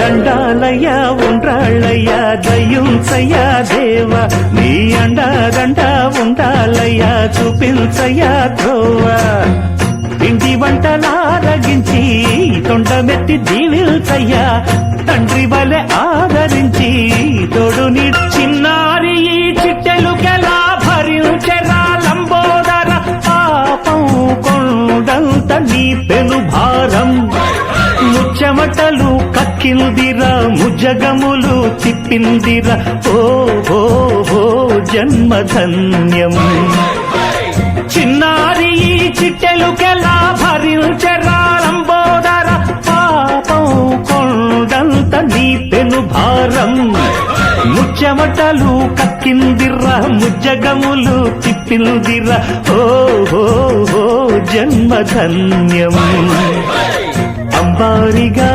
దండాలయ్యా ఉండ్రాళ్ళయ్యా దయ్యుంచయ్యా దేవా నీ అండదండ ఉండాలయ్యా చూపించయ్యా త్రోవా ఇంటి వంటలారగించి తొండమెత్తి దీవిల్చయ్యా తండ్రి వలె ఆదరించి తోడుని చిన్నారి ఈ చిట్టెలుకెలా భరించెరా లంబోదర పాపం కొండంత నీ పెను భారం ముచ్చమటలు కక్కిందిరా ముజగములు తిప్పిందిరా ఓ ఓ ఓ జన్మధన్యం చిన్నారి ఈ చిట్టెలుకెలా భరించెరా లంబోదర పాపం కొండంత నీ పెను భారం ముచ్చమటలు కక్కిందిరా ముజ్జగములు తిప్పిందిరా ఓ ఓ ఓ జన్మధన్యం అంబారిగా